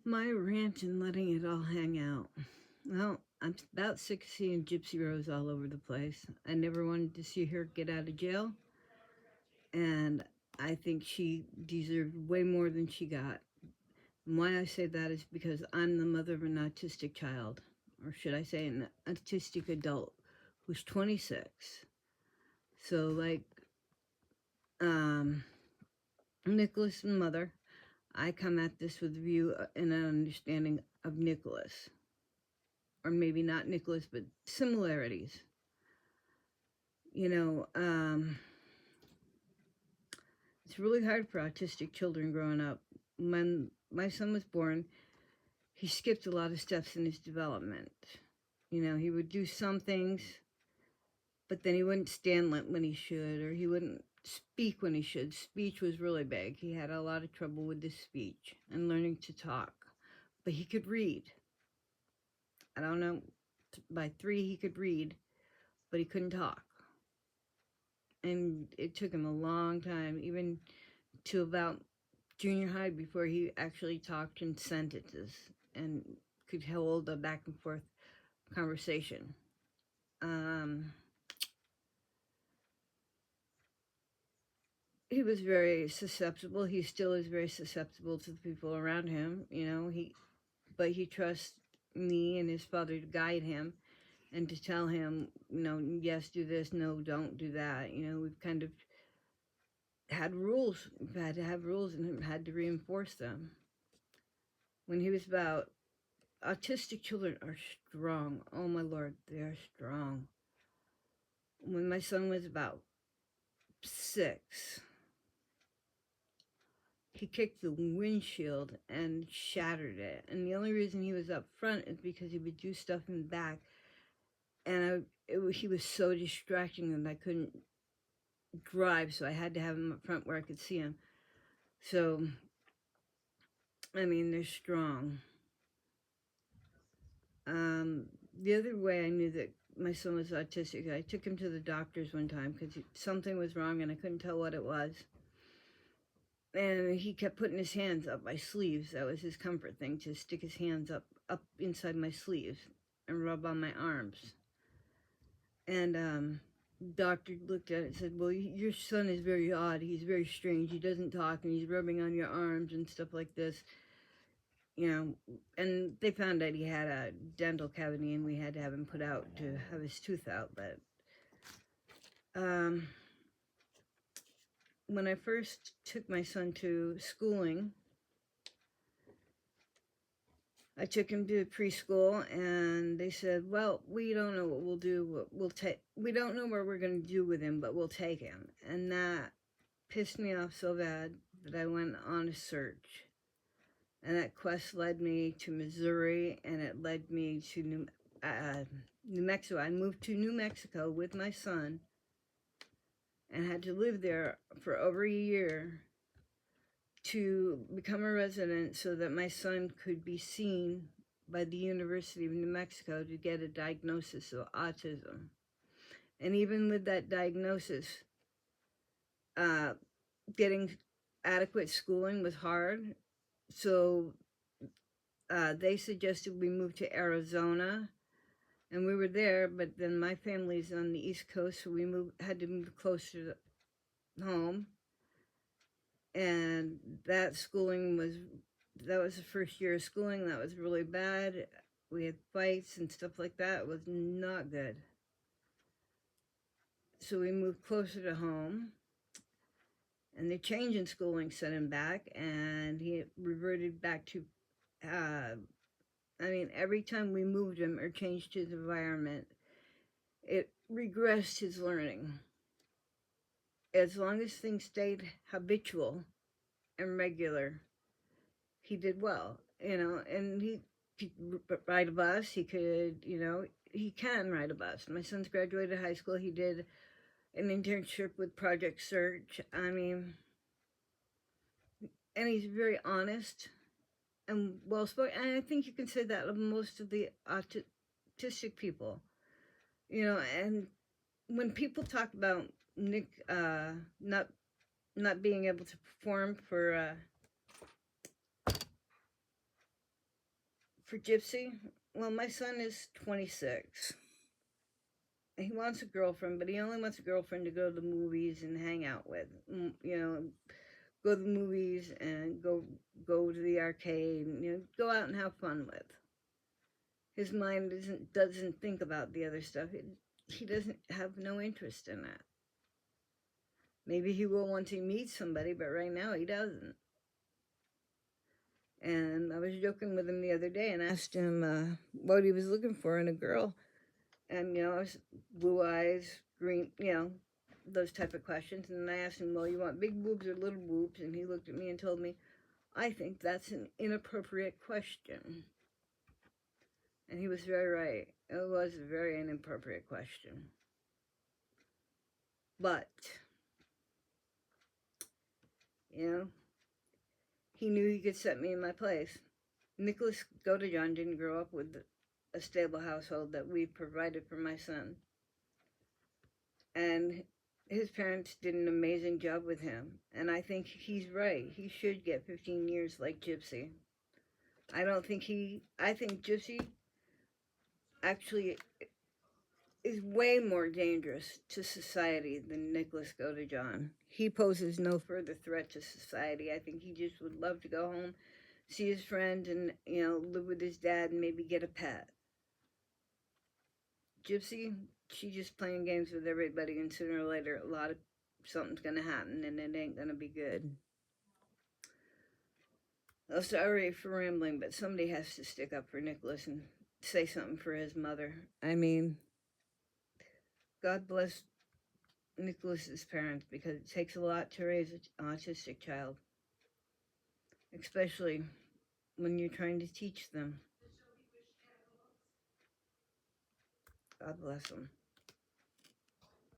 My rant and letting it all hang out. Well, I'm about sick of seeing Gypsy Rose all over the place. I never wanted to see her get out of jail, and I think she deserved way more than she got. And why I say that is because I'm the mother of an autistic child, or should I say an autistic adult, who's 26. So, like, um, Nicholas' mother, I come at this with a view and an understanding of Nicholas. Or maybe not Nicholas, but similarities. You know, it's really hard for autistic children growing up. When my son was born, he skipped a lot of steps in his development. You know, he would do some things, but then he wouldn't stand when he should, or he wouldn't speak when he should. Speech was really big. He had a lot of trouble with his speech and learning to talk, but he could read. I don't know, by 3 he could read, but he couldn't talk. And it took him a long time, even to about junior high, before he actually talked in sentences and could hold a back and forth conversation. He was very susceptible. He still is very susceptible to the people around him, you know. But he trusts me and his father to guide him and to tell him, you know, yes, do this, no, don't do that. You know, we've kind of had rules. We've had to have rules and had to reinforce them. When he was about, autistic children are strong. Oh my Lord, they are strong. When my son was about 6, he kicked the windshield and shattered it. And the only reason he was up front is because he would do stuff in the back. And he was so distracting that I couldn't drive, so I had to have him up front where I could see him. So, I mean, they're strong. The other way I knew that my son was autistic, I took him to the doctors one time because something was wrong and I couldn't tell what it was. And he kept putting his hands up my sleeves. That was his comfort thing, to stick his hands up inside my sleeves and rub on my arms. And doctor looked at it and said, well, your son is very odd. He's very strange. He doesn't talk and he's rubbing on your arms and stuff like this. You know, and they found out he had a dental cavity and we had to have him put out to have his tooth out. But when I first took my son to schooling, I took him to preschool and they said, well, we don't know what we'll do. We don't know what we're going to do with him, but we'll take him. And that pissed me off so bad that I went on a search. And that quest led me to Missouri, and it led me to New Mexico. I moved to New Mexico with my son and had to live there for over a year to become a resident so that my son could be seen by the University of New Mexico to get a diagnosis of autism. And even with that diagnosis, getting adequate schooling was hard. So they suggested we move to Arizona, and we were there, but then my family's on the East Coast, so we had to move closer to home. And that was the first year of schooling. That was really bad. We had fights and stuff like that. It was not good. So we moved closer to home. And the change in schooling set him back, and he reverted back to, every time we moved him or changed his environment, it regressed his learning. As long as things stayed habitual and regular, he did well, and he could ride a bus. He could, he can ride a bus. My son's graduated high school. He did an internship with Project Search. And he's very honest and well-spoken. And I think you can say that of most of the autistic people, and when people talk about Nick not being able to perform for For Gypsy, well, my son is 26. He wants a girlfriend, but he only wants a girlfriend to go to the movies and hang out with. You know, go to the movies and go to the arcade and, you know, go out and have fun with. His mind doesn't think about the other stuff. He doesn't have no interest in that. Maybe he will once he meets somebody, but right now he doesn't. And I was joking with him the other day and asked him what he was looking for in a girl. And, you know, I was blue eyes, green, you know, those type of questions. And I asked him, well, you want big boobs or little boobs? And he looked at me and told me, I think that's an inappropriate question. And he was very right. It was a very inappropriate question. But, you know, he knew he could set me in my place. NICHOLAS GODEJOHN didn't grow up with a stable household that we provided for my son. And his parents did an amazing job with him. And I think he's right. He should get 15 years like Gypsy. I think Gypsy actually is way more dangerous to society than NICHOLAS GODEJOHN. He poses no further threat to society. I think he just would love to go home, see his friends, and, you know, live with his dad and maybe get a pet. Gypsy, she's just playing games with everybody, and sooner or later, something's gonna happen, and it ain't gonna be good. I'm sorry for rambling, but somebody has to stick up for NICHOLAS and say something for his mother. I mean, God bless NICHOLAS's parents, because it takes a lot to raise an autistic child, especially when you're trying to teach them. God bless them.